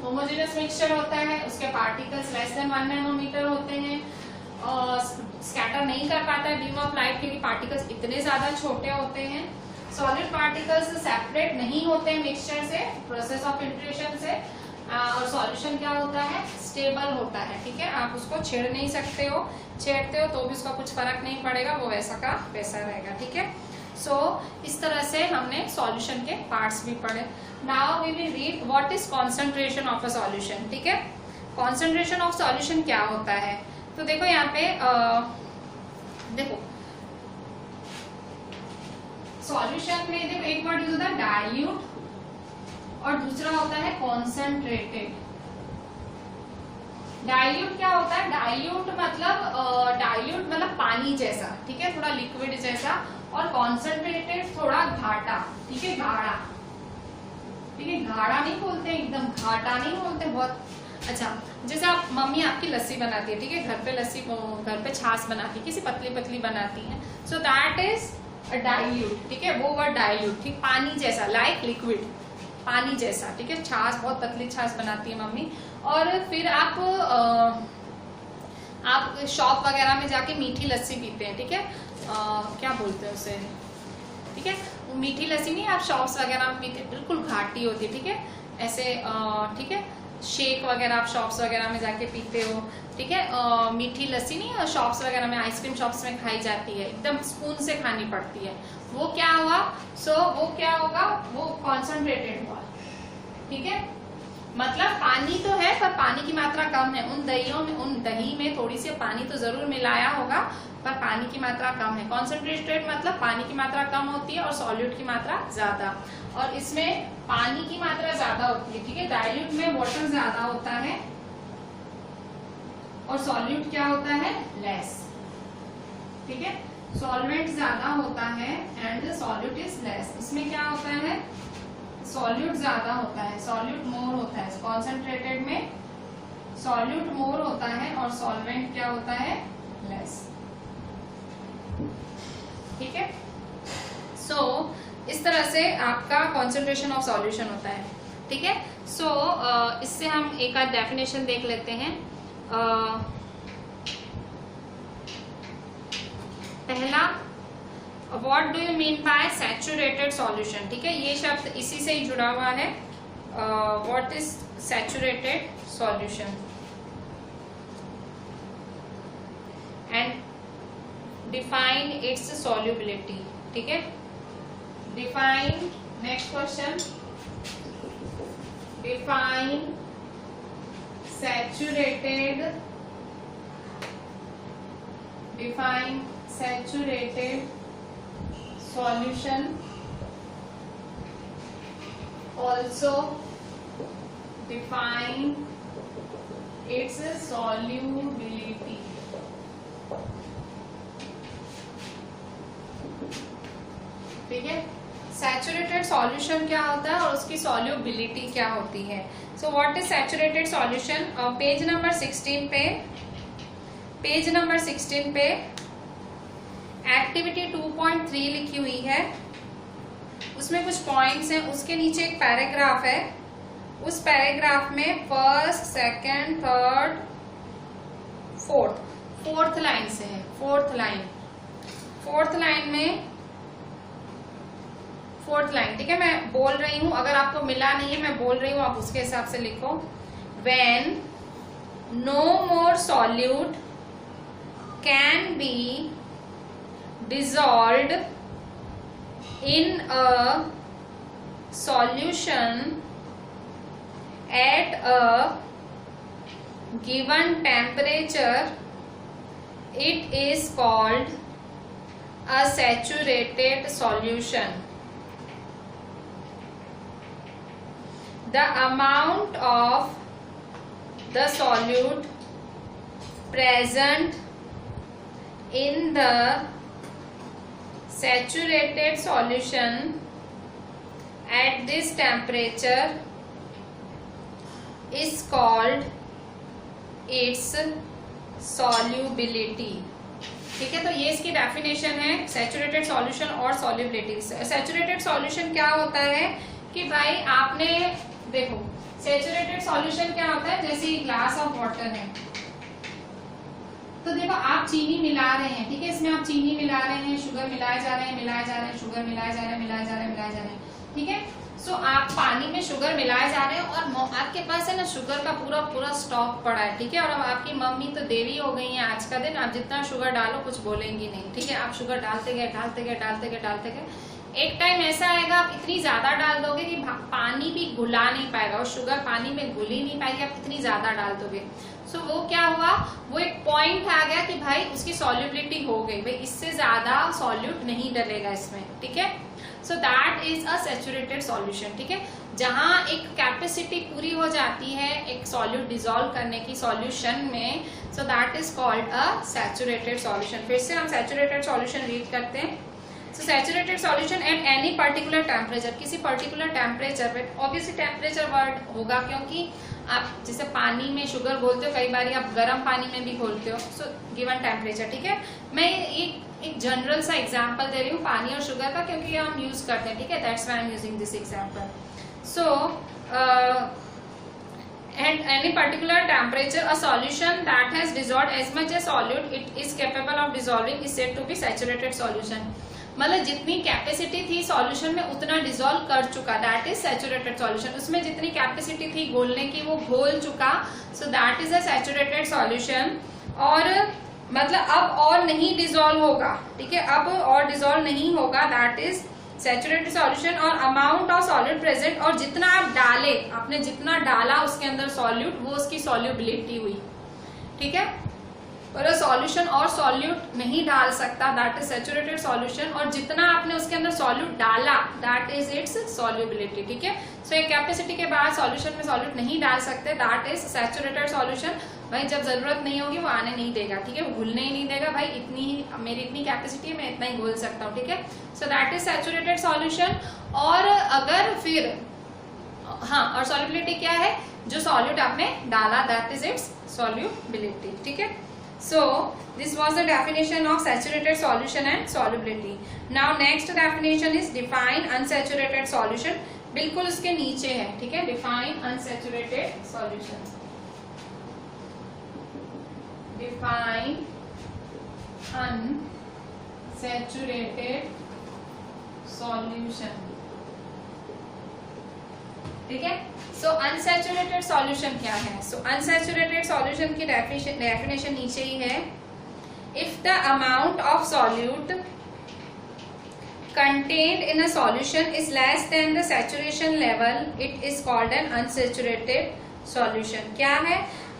Speaker 1: Homogeneous mixture होता है, उसके पार्टिकल्स लेस देन 1 नैनोमीटर होते हैं, स्कैटर नहीं कर पाता है बीम ऑफ लाइट क्योंकि पार्टिकल्स इतने ज्यादा छोटे होते हैं। सॉलिड पार्टिकल्स सेपरेट नहीं होते हैं मिक्सचर से, प्रोसेस ऑफ फिल्ट्रेशन से। और सॉल्यूशन क्या होता है, स्टेबल होता है, ठीक है। आप उसको छेड़ नहीं सकते हो, छेड़ते हो तो भी उसका कुछ फर्क नहीं पड़ेगा, वो वैसा का वैसा रहेगा, ठीक है। सो इस तरह से हमने सॉल्यूशन के पार्ट्स भी पढ़े। Now we will read what is concentration of a solution, ठीक है। कॉन्सेंट्रेशन ऑफ सॉल्यूशन क्या होता है, तो देखो यहाँ पे देखो सॉल्यूशन में देखो एक वर्ड यूज होता है डाइल्यूट और दूसरा होता है कॉन्सेंट्रेटेड। डाइल्यूट क्या होता है, डाइल्यूट मतलब पानी जैसा, ठीक है, थोड़ा लिक्विड जैसा, और कॉन्सेंट्रेटेड थोड़ा घाटा, ठीक है, गाढ़ा, ठीक है, गाढ़ा नहीं बोलते एकदम, घाटा नहीं बोलते बहुत। अच्छा, जैसे आप मम्मी आपकी लस्सी बनाती है, ठीक है, घर पे लस्सी, घर पे छाछ बनाती है, किसी पतली पतली बनाती है, so that is a dilute, ठीक है, वो वर्ड डाइल्यूट, ठीक, पानी जैसा, लाइक लिक्विड, पानी जैसा, ठीक है। छाछ, बहुत पतली छाछ बनाती है मम्मी। और फिर आप शॉप वगैरह में जाके मीठी लस्सी पीते हैं, ठीक है, क्या बोलते हैं उसे, ठीक है, वो मीठी लस्सी नहीं, आप शॉप्स वगैरह में पीते, बिल्कुल घाटी होती है, ठीक है, ऐसे, ठीक है, शेक वगैरह आप शॉप्स वगैरह में जाके पीते हो, ठीक है। मीठी लस्सी नहीं शॉप्स वगैरह में, आइसक्रीम शॉप्स में खाई जाती है, एकदम स्पून से खानी पड़ती है, वो क्या हुआ, वो क्या होगा, वो कॉन्सेंट्रेटेड हुआ, ठीक है। मतलब पानी तो है पर पानी की मात्रा कम है, उन दही में थोड़ी सी पानी तो जरूर मिलाया होगा पर पानी की मात्रा कम है। कॉन्सेंट्रेटेड मतलब पानी की मात्रा कम होती है और सॉल्यूट की मात्रा ज्यादा, और इसमें पानी की मात्रा ज्यादा होती है, ठीक है। डाइल्यूट में वाटर ज्यादा होता है और सॉल्यूट क्या होता है, लेस, ठीक है। सॉल्वेंट ज्यादा होता है एंड सॉल्यूट इज लेस। इसमें क्या होता है, सॉल्यूट ज्यादा होता है, सॉल्यूट मोर होता है। कॉन्सेंट्रेटेड में सॉल्यूट मोर होता है और सॉल्वेंट क्या होता है, लेस। ठीक है, सो इस तरह से आपका कॉन्सेंट्रेशन ऑफ सॉल्यूशन होता है। ठीक है, सो इससे हम एक आध डेफिनेशन देख लेते हैं। पहला, what do you mean by saturated solution. ठीक है, ये शब्द इसी से ही जुड़ा हुआ है। What is saturated solution and define it's solubility. ठीक है, define, next question, define saturated, define saturated solution, also define its solubility। ठीक है, सैचुरेटेड सॉल्यूशन क्या होता है और उसकी सॉल्युबिलिटी क्या होती है। So what is saturated solution. Page number 16 पे, पेज नंबर 16 पे एक्टिविटी 2.3 लिखी हुई है, उसमें कुछ पॉइंट्स हैं, उसके नीचे एक पैराग्राफ है। उस पैराग्राफ में first, second, third, fourth line से है, फोर्थ लाइन में फोर्थ लाइन। ठीक है, मैं बोल रही हूं, अगर आपको मिला नहीं है मैं बोल रही हूं, आप उसके हिसाब से लिखो। When no more solute can be dissolved in a solution at a given temperature, it is called a saturated solution. The amount of the solute present in the saturated solution at this temperature is called its solubility। ठीक है, तो ये इसकी definition है, saturated solution और solubility. Saturated solution क्या होता है कि भाई आपने देखो, सैचुरेटेड सॉल्यूशन क्या होता है, जैसे ग्लास ऑफ वाटर है, तो देखो आप चीनी मिला रहे हैं। ठीक है, इसमें आप चीनी मिला रहे हैं, शुगर मिलाए जा रहे हैं, शुगर मिलाए जा रहे हैं। ठीक है, सो आप पानी में शुगर मिलाए जा रहे हैं और आपके पास है ना शुगर का पूरा स्टॉक पड़ा है। ठीक है, और अब आपकी मम्मी तो देवी हो गई है आज का दिन, आप जितना शुगर डालो कुछ बोलेंगी नहीं। ठीक है, आप शुगर डालते गए, एक टाइम ऐसा आएगा आप इतनी ज्यादा डाल दोगे कि पानी भी घुला नहीं पाएगा और शुगर पानी में घुल ही नहीं पाएगी, आप इतनी ज्यादा डाल दोगे। सो वो क्या हुआ, वो एक पॉइंट आ गया कि भाई उसकी सॉल्युबिलिटी हो गई, भाई इससे ज्यादा सॉल्यूट नहीं डलेगा इसमें। ठीक है, so that is a saturated solution. ठीक है, जहां एक कैपेसिटी पूरी हो जाती है एक सॉल्यूट डिसॉल्व करने की सॉल्यूशन में, so that is called a saturated solution. फिर से हम सैचुरेटेड सॉल्यूशन रीड करते हैं। सो saturated solution at any particular temperature, किसी पर्टिकुलर टेम्परेचर पे, ऑब्वियसली टेम्परेचर वर्ड होगा क्योंकि आप जैसे पानी में शुगर घोलते हो, कई बार आप गर्म पानी में भी घोलते हो, सो गिवन टेम्परेचर। ठीक है, मैं एक जनरल सा एग्जांपल दे रही हूँ पानी और शुगर का, क्योंकि हम यूज करते हैं। ठीक है, that's why I am using this example. So at any particular temperature a solution that has dissolved as much as solute it is capable of dissolving is said to be saturated solution। मतलब जितनी capacity थी solution में उतना dissolve कर चुका, that is saturated solution. उसमें जितनी capacity थी घोलने की वो घोल चुका, so that is a saturated solution. और मतलब अब और नहीं डिसॉल्व होगा। ठीक है, अब और डिसॉल्व नहीं होगा, दैट इज सैचुरेटेड सॉल्यूशन। और अमाउंट ऑफ सॉल्यूट प्रेजेंट, और जितना आप डाले, आपने जितना डाला उसके अंदर सॉल्यूट, वो उसकी सॉल्युबिलिटी हुई। ठीक है, और सॉल्यूशन और सॉल्यूट नहीं डाल सकता, दैट इज सैचुरेटेड सॉल्यूशन। और जितना आपने उसके अंदर सॉल्यूट डाला दैट इज इट्स सॉल्युबिलिटी, ठीक है। सो एक कैपेसिटी के बाद सॉल्यूशन में सॉल्यूट नहीं डाल सकते, दैट इज सैचुरेटेड सॉल्यूशन। भाई जब जरूरत नहीं होगी वो आने नहीं देगा, ठीक है, वो घुलने ही नहीं देगा। भाई इतनी ही मेरी इतनी कैपेसिटी है, मैं इतना ही घोल सकता हूँ, ठीक है। So that is saturated solution. और अगर फिर हाँ, और सॉल्युबिलिटी क्या है, जो सॉल्यूट आपने डाला दैट इज इट्स सॉल्युबिलिटी, ठीक है। So this was the definition of saturated solution and solubility. Now next definition is define unsaturated solution. बिल्कुल उसके नीचे है, ठीक है, define unsaturated solution. Define unsaturated solution. ठीक है। सो अनसैचुरेटेड सॉल्यूशन क्या है? सो अनसैचुरेटेड सॉल्यूशन की डेफिनेशन नीचे ही है। If the amount of solute contained in a solution is less than the saturation level, it is called an unsaturated solution. क्या है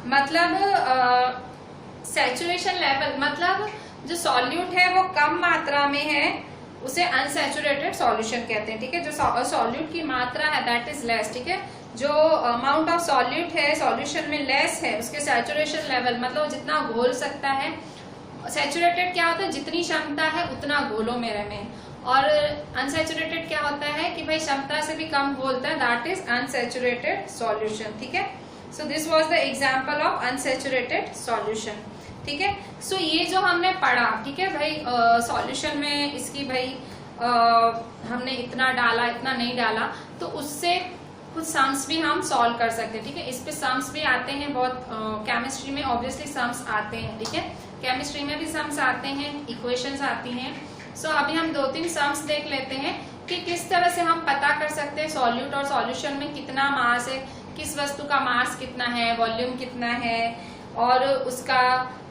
Speaker 1: मतलब saturation level मतलब जो सॉल्यूट है वो कम मात्रा में है, उसे अनसैचुरेटेड सॉल्यूशन कहते हैं, ठीक है। जो सॉल्यूट की मात्रा है दैट इज लेस, ठीक है। जो अमाउंट ऑफ सॉल्यूट है सॉल्यूशन में लेस है, उसके सैचुरेशन लेवल मतलब जितना घोल सकता है। सैचुरेटेड क्या होता है, जितनी क्षमता है उतना घोलो मेरे में। और अनसैचुरेटेड क्या होता है कि भाई क्षमता से भी कम घोलता है, दैट इज अनसैचुरेटेड सॉल्यूशन, ठीक है। So this was the example of unsaturated solution, ठीक है। सो ये जो हमने पढ़ा, ठीक है भाई, सॉल्यूशन में इसकी भाई हमने इतना डाला इतना नहीं डाला, तो उससे कुछ सम्स भी हम सॉल्व कर सकते हैं, ठीक है। इस पे सम्स भी आते हैं बहुत, केमिस्ट्री में ऑब्वियसली सम्स आते हैं, ठीक है। केमिस्ट्री में भी सम्स आते हैं, इक्वेशंस आती हैं। सो अभी हम 2-3 सम्स देख लेते हैं कि किस तरह से हम पता कर सकते हैं सॉल्यूट और सॉल्यूशन में कितना मास है, किस वस्तु का मास कितना है, वॉल्यूम कितना है, और उसका,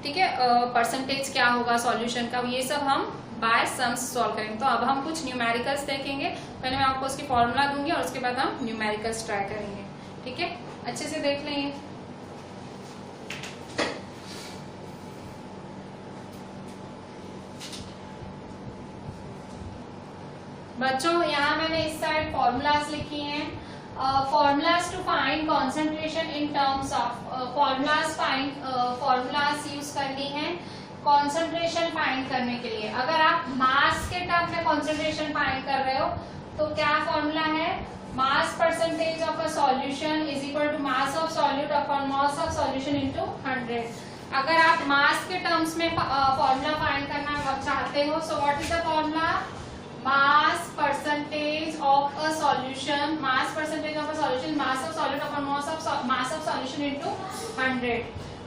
Speaker 1: ठीक है, परसेंटेज क्या होगा सॉल्यूशन का, ये सब हम बाय सम्स सॉल्व करेंगे। तो अब हम कुछ न्यूमेरिकल्स देखेंगे। पहले मैं आपको उसकी फॉर्मूला दूंगी और उसके बाद हम न्यूमेरिकल्स ट्राई करेंगे, ठीक है। अच्छे से देख लेंगे। बच्चों यहाँ मैंने इस साइड फॉर्मूलाज लिखी हैं। Formulas to find concentration in terms of formulas use कर ली हैं कॉन्सेंट्रेशन फाइंड करने के लिए। अगर आप मास के टर्म में कॉन्सेंट्रेशन फाइंड कर रहे हो तो क्या फॉर्मूला है, mass percentage of a solution is equal to mass of solute upon mass of solution into 100। अगर आप मास के टर्म्स में फॉर्मूला फाइंड करना चाहते हो, सो what is the formula, mass percentage of a solution, mass percentage of a solution, mass of solute upon mass of solution into 100।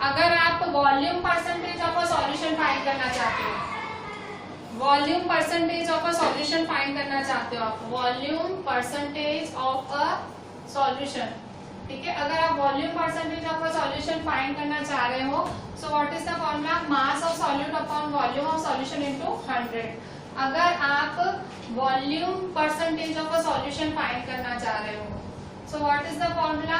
Speaker 1: अगर आप volume percentage of a solution find करना चाहते हो, volume percentage of a solution find करना चाहते हो आप, volume percentage of a solution, ठीक है। अगर आप volume percentage of a solution find करना चाह रहे हो, सो what is the formula, mass of solute upon volume of solution into 100। अगर आप volume percentage of a solution find करना चाह रहे हो, सो what is the formula,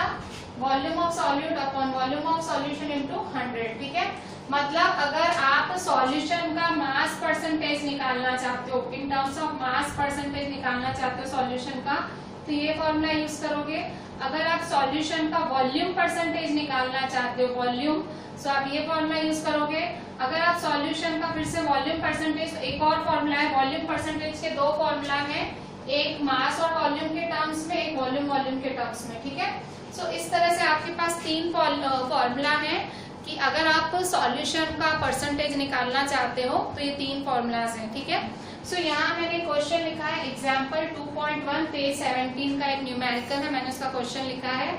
Speaker 1: volume of solute upon volume of solution into 100, ठीक है। मतलब अगर आप सॉल्यूशन का मास परसेंटेज निकालना चाहते हो, इन टर्म्स ऑफ मास परसेंटेज निकालना चाहते हो सॉल्यूशन का, तो ये फॉर्मूला यूज करोगे। अगर आप सॉल्यूशन का वॉल्यूम परसेंटेज निकालना चाहते हो, वॉल्यूम, सो आप ये फॉर्मूला यूज करोगे। अगर आप सॉल्यूशन का फिर से वॉल्यूम परसेंटेज, एक और फॉर्मूला है, वॉल्यूम परसेंटेज के 2 फॉर्मूला हैं, एक मास और वॉल्यूम के टर्म्स में, एक वॉल्यूम के टर्म्स में, ठीक है। सो इस तरह से आपके पास 3 फॉर्मूला हैं कि अगर आप सॉल्यूशन का परसेंटेज निकालना चाहते हो तो ये 3 फॉर्मूलाज हैं, ठीक है। सो यहाँ मैंने क्वेश्चन लिखा है एग्जाम्पल 2.1 पेज 17 का एक न्यूमेरिकल है, मैंने उसका क्वेश्चन लिखा है,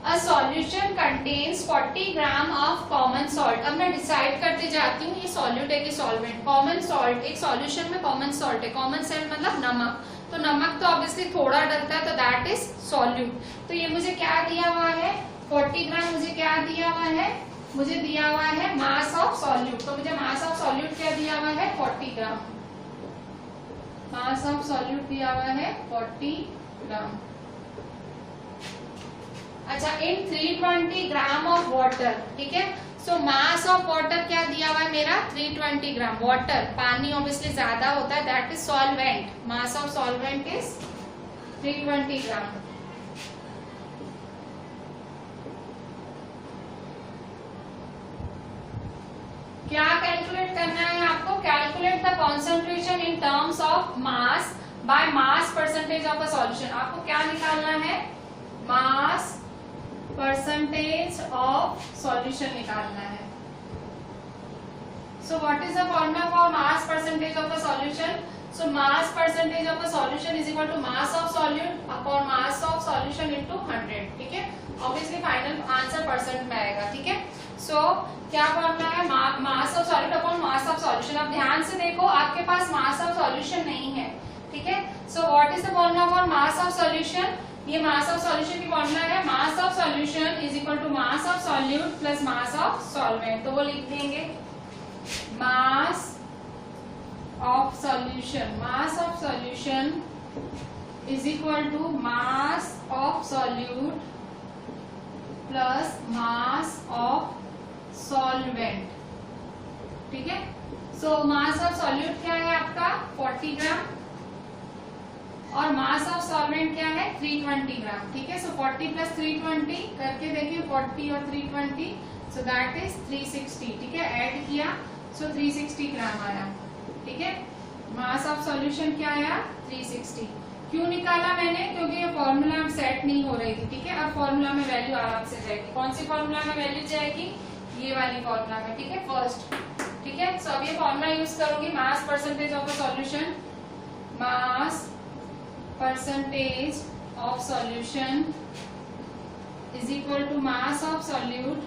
Speaker 1: A solution contains 40 gram of common salt. अब मैं डिसाइड करते जाती हूँ ये सॉल्यूट है कि सॉल्वेंट। कॉमन सॉल्ट, एक सॉल्यूशन में कॉमन सॉल्ट है, कॉमन सॉल्ट मतलब नमक, तो नमक तो ऑब्वियसली थोड़ा डलता है, तो दैट इज सॉल्यूट। तो ये मुझे क्या दिया हुआ है, 40 ग्राम मुझे क्या दिया हुआ है, मुझे दिया हुआ है मास ऑफ सॉल्यूट। तो मुझे मास ऑफ सॉल्यूट क्या दिया हुआ है, 40 ग्राम, मास ऑफ सॉल्यूट दिया हुआ है 40 ग्राम। अच्छा, इन 320 ग्राम ऑफ वाटर, ठीक है। सो मास ऑफ वाटर क्या दिया हुआ है मेरा 320 ग्राम। वाटर पानी ऑब्वियसली ज्यादा होता है, that is solvent. Mass of solvent is 320 ग्राम। क्या कैलकुलेट करना है आपको? Calculate the concentration in terms of mass by mass percentage of a solution. आपको क्या निकालना है? मास परसेंटेज ऑफ सॉल्यूशन निकालना है। So what is the formula for mass percentage of a solution? So mass percentage of a solution is equal to mass of solute upon mass of solution into 100। ठीक है, obviously final answer percent में आएगा। ठीक है, सो क्या formula है? Mass of solute upon mass of solution. अब ध्यान से देखो, आपके पास मास ऑफ सॉल्यूशन नहीं है। ठीक है, so what is the formula for mass of solution? ये मास ऑफ सॉल्यूशन की फॉर्मूला है, mass of solution is equal to mass of solute plus mass of solvent. तो वो लिख देंगे mass of solution, mass of solution is equal to mass of solute plus mass of solvent. ठीक है, सो मास of solute क्या है आपका 40 ग्राम और मास ऑफ सॉल्वेंट क्या है 320 ग्राम। ठीक है, सो 40 प्लस 320 करके देखिए, 40 और 320, सो दैट इज 360। ठीक है, ऐड किया सो 360 ग्राम आया। ठीक है, मास ऑफ सॉल्यूशन क्या आया 360। क्यों निकाला मैंने? क्योंकि ये फॉर्मूला अब सेट नहीं हो रही थी। ठीक है, अब फॉर्मूला में वैल्यू आराम से जाएगी। कौन सी फॉर्मूला में वैल्यू जाएगी? ये वाली फॉर्मूला में। ठीक है, फर्स्ट। ठीक है, सो अब ये फॉर्मूला यूज करूंगी, mass percentage of a solution, mass percentage of solution is equal to mass of solute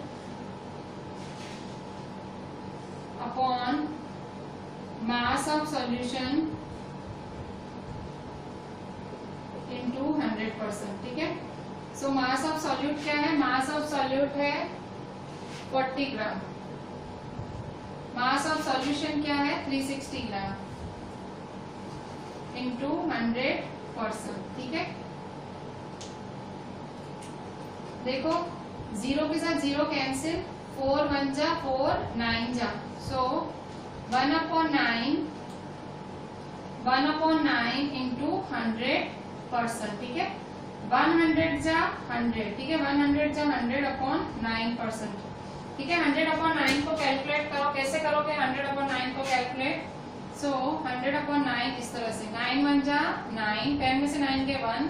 Speaker 1: upon mass of solution into 100%। ठीक है, सो मास ऑफ सॉल्यूट क्या है? मास ऑफ सॉल्यूट है 40 ग्राम, मास ऑफ सॉल्यूशन क्या है 360 ग्राम इंटू 100%। ठीक है, देखो जीरो के साथ जीरो कैंसिल, 4 1 जा 4, 9 जा, सो 1/9 इंटू 100%। ठीक है, 100 जा 100। ठीक है, 100 जा 100/9%। ठीक है, 100/9 को कैलकुलेट करो। कैसे करोगे 100/9 को कैलकुलेट? सो 100/9 इस तरह से, 9 1 जा 9, 10 में से 9 के 1,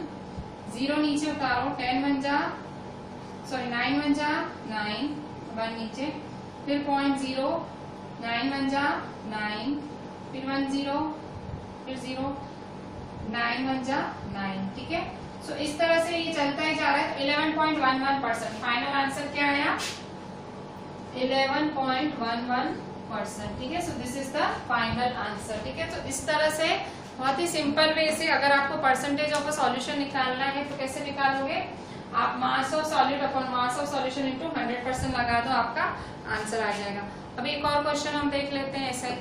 Speaker 1: 0 नीचे उतारो, 10 1 जा 9 1 जा 9, 1 नीचे, फिर 0.0, 9 1 जा 9, फिर 1 0, फिर 0, 9 1 जा 9। ठीक है, सो इस तरह से ये चलता ही जा रहा है। 11.11%। फाइनल आंसर क्या आया 11.11%। ठीक है, so this is the final answer. ठीक है, तो इस तरह से बहुत ही सिंपल वे से अगर आपको परसेंटेज ऑफ अ सॉल्यूशन निकालना है तो कैसे निकालोगे? आप मास of solute upon mass of solution into 100% लगा दो, आपका आंसर आ जाएगा। अब एक और क्वेश्चन हम देख लेते हैं ऐसा ही।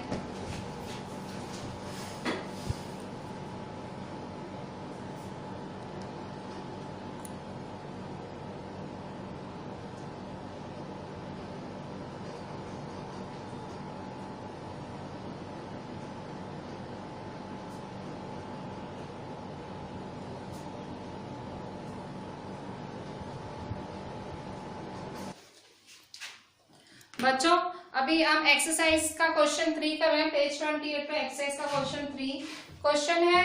Speaker 1: बच्चों अभी हम एक्सरसाइज का क्वेश्चन 3 कर रहे हैं, पेज 28 पे एक्सरसाइज का क्वेश्चन 3। क्वेश्चन है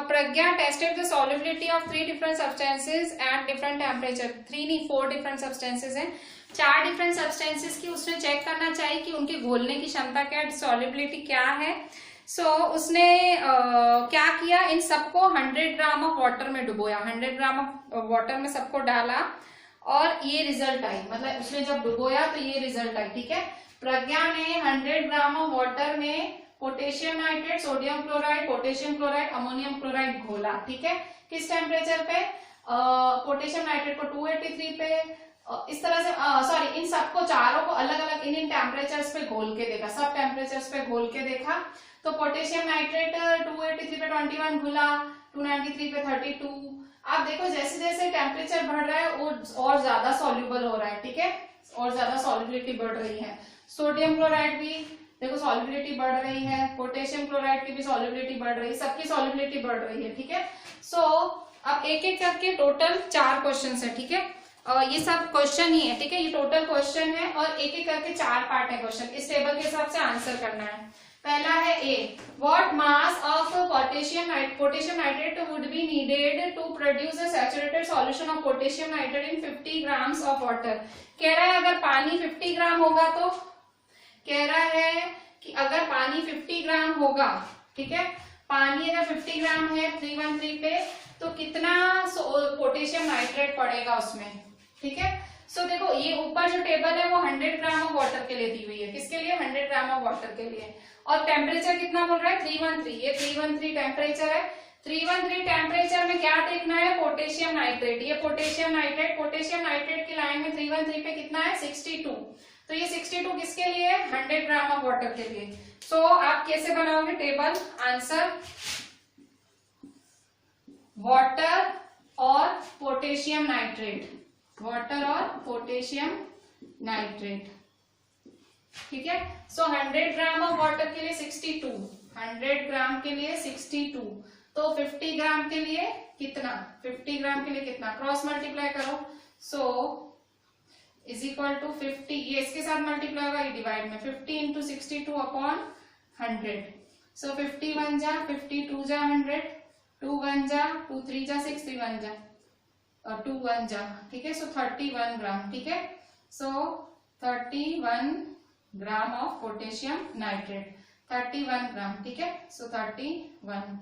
Speaker 1: Pragya tested the solubility of 3 different substances at different temperature. 3 नहीं 4 डिफरेंट सब्सटेंसेस हैं, 4 डिफरेंट सब्सटेंसेस की उसने चेक करना चाहिए कि उनकी घोलने की क्षमता क्या है, सॉल्युबिलिटी क्या है। सो उसने क्या किया, इन सबको 100 ग्राम ऑफ वाटर में डुबोया, 100 ग्राम ऑफ वाटर में सबको डाला और ये रिजल्ट आई, मतलब उसने जब डुबोया तो ये रिजल्ट आई। ठीक है, प्रज्ञा ने 100 ग्राम ऑफ वाटर में potassium nitrate, sodium chloride, potassium chloride, ammonium chloride घोला। ठीक है, किस टेम्परेचर पे? पोटेशियम नाइट्रेट को 283 पे, इस तरह से सॉरी इन सबको चारों को अलग अलग इन टेम्परेचर्स पे घोल के देखा, सब टेम्परेचर्स पे घोल के देखा। तो पोटेशियम नाइट्रेट 283 पे 21 घुला, 293 पे 32। आप देखो जैसे जैसे टेम्परेचर बढ़ रहा है वो और ज्यादा सॉल्युबल हो रहा है। ठीक है, और ज्यादा सॉल्युबिलिटी बढ़ रही है। सोडियम क्लोराइड भी देखो सॉल्युबिलिटी बढ़ रही है, पोटेशियम क्लोराइड की भी सॉल्युबिलिटी बढ़ रही है, सबकी सॉल्युबिलिटी बढ़ रही है। ठीक है, सो अब एक एक करके टोटल 4 क्वेश्चन है। ठीक है, और ये सब क्वेश्चन ही है। ठीक है, ये टोटल क्वेश्चन है और एक एक करके 4 पार्ट है क्वेश्चन। इस टेबल के हिसाब से आंसर करना है। पहला है A, what mass of potassium nitrate would be needed to produce a saturated solution of potassium nitrate in 50 grams of water. कह रहा है अगर पानी 50 ग्राम होगा तो, कह रहा है कि अगर पानी 50 ग्राम होगा, ठीक है, पानी अगर 50 ग्राम है 313 पे, तो कितना पोटेशियम नाइट्रेट पड़ेगा उसमें। ठीक है, सो देखो ये ऊपर जो टेबल है वो 100 ग्राम ऑफ वाटर के लिए दी हुई है। किसके लिए? 100 ग्राम ऑफ वाटर के लिए। और टेम्परेचर कितना बोल रहा है? 313। ये 313 टेम्परेचर है। 313 टेम्परेचर में क्या देखना है? Potassium nitrate. ये पोटेशियम नाइट्रेट की लाइन में 313 पे कितना है? 62। तो ये 62 किसके लिए है? 100 ग्राम ऑफ वाटर के लिए। सो आप कैसे बनाओगे टेबल? आंसर वाटर और पोटेशियम नाइट्रेट, वाटर और पोटेशियम नाइट्रेट। ठीक है, सो 100 ग्राम ऑफ वाटर के लिए 62, 100 ग्राम के लिए 62, तो 50 ग्राम के लिए कितना? 50 ग्राम के लिए कितना? क्रॉस मल्टीप्लाई करो। सो इज इक्वल टू 50, ये इसके साथ मल्टीप्लाई होगा, ये डिवाइड में 50 इंटू 62 अपॉन 100। सो 51 जा 52 जा 100, 2 1 जा 2 3 जा 6 3 1 जा और 2 1 जा। ठीक है, सो 31 ग्राम। ठीक है, सो 31 ग्राम ऑफ पोटेशियम नाइट्रेट, 31 ग्राम। ठीक है, सो 31 ग्राम।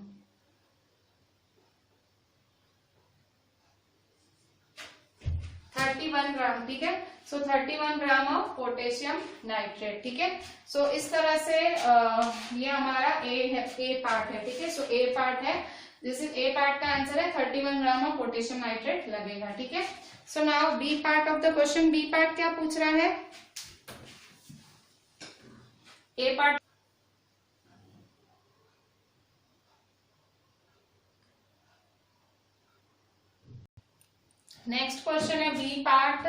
Speaker 1: ठीक है, सो 31 ग्राम ऑफ पोटेशियम नाइट्रेट। ठीक है, सो इस तरह से ये हमारा ए पार्ट है। ठीक है, सो ए पार्ट है, दिस इज ए पार्ट का आंसर है 31 ग्राम ऑफ पोटेशियम नाइट्रेट लगेगा। ठीक है, so now B part of the question. B part क्या पूछ रहा है? ए पार्ट नेक्स्ट क्वेश्चन है B part.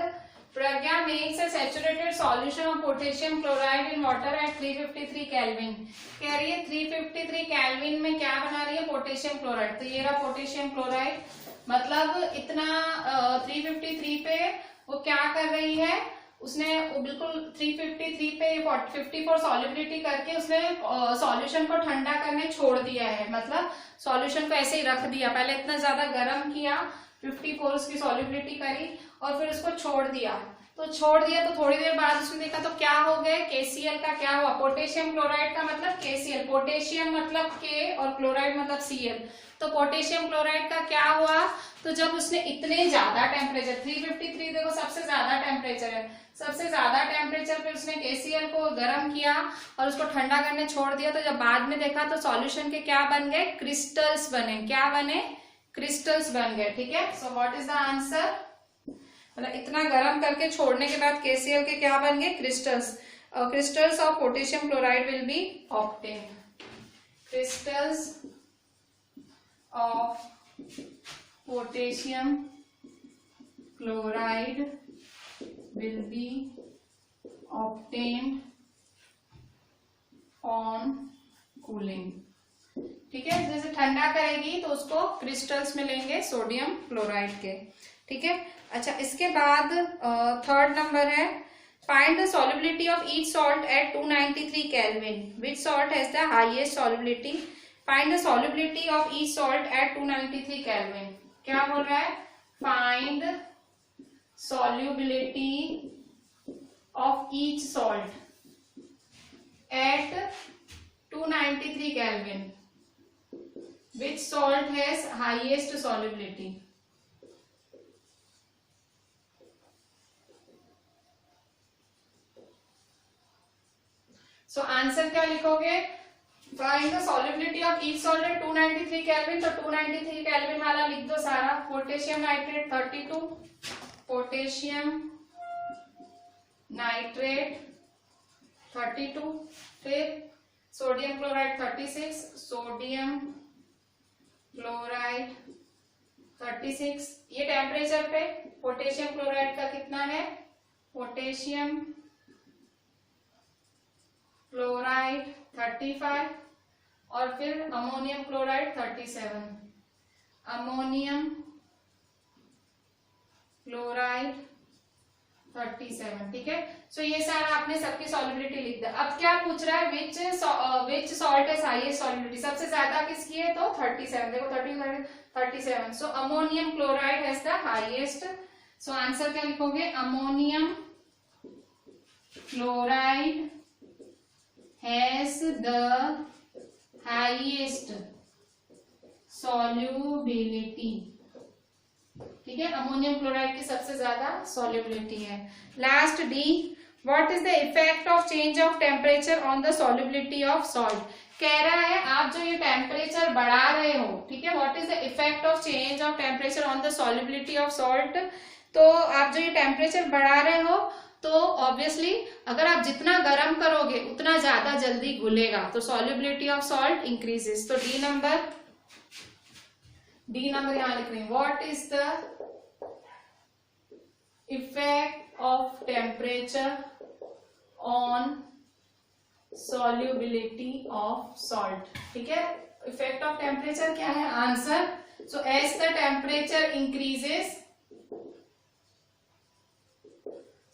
Speaker 1: Pragya makes a saturated solution of potassium chloride in water at 353 kelvin. कह रही है 353 केल्विन में क्या बना रही है? Potassium chloride. तो ये रहा पोटेशियम क्लोराइड, मतलब इतना 353 पे वो क्या कर रही है? उसने बिल्कुल 353 पे 54 सॉल्युबिलिटी करके उसने सॉल्यूशन को ठंडा करने छोड़ दिया है। मतलब सॉल्यूशन को ऐसे ही रख दिया, पहले इतना ज्यादा गर्म किया, 54 उसकी सॉल्युबिलिटी करी और फिर उसको छोड़ दिया। तो छोड़ दिया तो थोड़ी देर बाद उसने देखा तो क्या हो गया? KCl का क्या हुआ? पोटेशियम क्लोराइड का मतलब KCl, पोटेशियम मतलब K और क्लोराइड मतलब Cl। तो पोटेशियम क्लोराइड का क्या हुआ? तो जब उसने इतने ज्यादा टेम्परेचर 353 देखो सबसे ज्यादा टेम्परेचर है, सबसे ज्यादा टेम्परेचर पे उसने KCl को गर्म किया और उसको ठंडा करने छोड़ दिया। तो जब बाद में देखा तो सॉल्यूशन के क्या बन गए? क्रिस्टल्स बने। क्या बने? क्रिस्टल्स बन गए। ठीक है, so what is the answer? मतलब इतना गर्म करके छोड़ने के बाद KCl के क्या बन गए? Crystals. Crystals of potassium chloride will be obtained. Crystals of potassium chloride will be obtained on cooling. ठीक है, जैसे ठंडा करेगी तो उसको क्रिस्टल्स मिलेंगे सोडियम क्लोराइड के। ठीक है, अच्छा इसके बाद थर्ड नंबर है, find the solubility of each salt at 293 kelvin, which salt has the highest solubility. Find the solubility of each salt at 293 kelvin. क्या बोल रहा है? Find solubility of each salt at 293 kelvin, which salt has highest solubility। सो answer क्या लिखोगे? Find the solubility of each salt at 293 kelvin. तो 293 kelvin वाला लिख दो सारा। पोटेशियम नाइट्रेट 32, पोटेशियम नाइट्रेट 32, फिर सोडियम क्लोराइड 36, सोडियम क्लोराइड 36। ये टेम्परेचर पे पोटेशियम क्लोराइड का कितना है? पोटेशियम क्लोराइड 35 और फिर अमोनियम क्लोराइड 37, अमोनियम क्लोराइड 37, ठीक है। सो ये सारा आपने सबकी सॉल्युबिलिटी लिख दिया। अब क्या पूछ रहा है, which salt is highest solubility, सबसे ज्यादा किसकी है, तो 37, देखो 37। So ammonium chloride has the highest. So answer क्या लिखोगे, ammonium chloride has the highest solubility, ठीक है। अमोनियम क्लोराइड की सबसे ज्यादा सॉल्युबिलिटी है। Last D, what is the effect of change of temperature on the solubility of salt. कह रहा है आप जो ये टेम्परेचर बढ़ा रहे हो, ठीक है, what is the effect of change of temperature on the solubility of salt. तो आप जो ये टेम्परेचर बढ़ा रहे हो, तो ऑब्वियसली अगर आप जितना गर्म करोगे उतना ज्यादा जल्दी घुलेगा, तो सॉल्युबिलिटी ऑफ सॉल्ट इंक्रीजेस। तो डी नंबर यहां लिख रहे हैं, what is the effect of temperature on solubility of salt, ठीक है। इफेक्ट ऑफ टेम्परेचर क्या है, answer. So as the temperature increases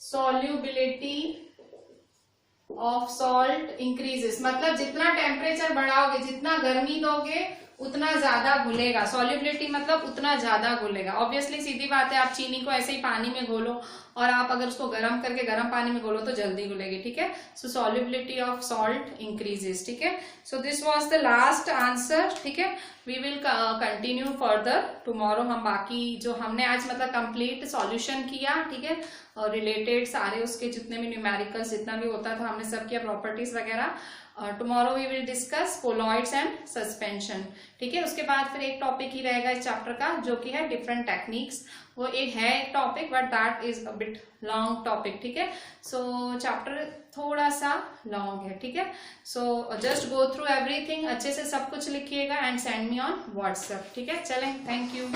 Speaker 1: solubility of salt increases, मतलब जितना टेम्परेचर बढ़ाओगे, जितना गर्मी दोगे, उतना ज्यादा घुलेगा। सॉल्युबिलिटी मतलब उतना ज्यादा घुलेगा। ऑब्वियसली सीधी बात है, आप चीनी को ऐसे ही पानी में घोलो और आप अगर उसको गर्म करके गर्म पानी में घोलो तो जल्दी घुलेगी, ठीक है। So solubility of salt increases, ठीक है। So this was the last answer, ठीक है। We will continue further tomorrow. हम बाकी जो हमने आज मतलब कंप्लीट सॉल्यूशन किया, ठीक है, और रिलेटेड सारे उसके जितने भी न्यूमेरिकल्स जितना भी होता था हमने सब किया, प्रॉपर्टीज वगैरह। Tomorrow we will discuss colloids and suspension, ठीक है। उसके बाद फिर एक टॉपिक ही रहेगा इस चैप्टर का, जो कि है डिफरेंट टेक्निक्स। वो एक है एक topic, but that is a bit long topic, ठीक है। सो चैप्टर थोड़ा सा लॉन्ग है, ठीक है। So just go through everything, अच्छे से सब कुछ लिखिएगा and send me on WhatsApp, ठीक है। चलें, थैंक यू।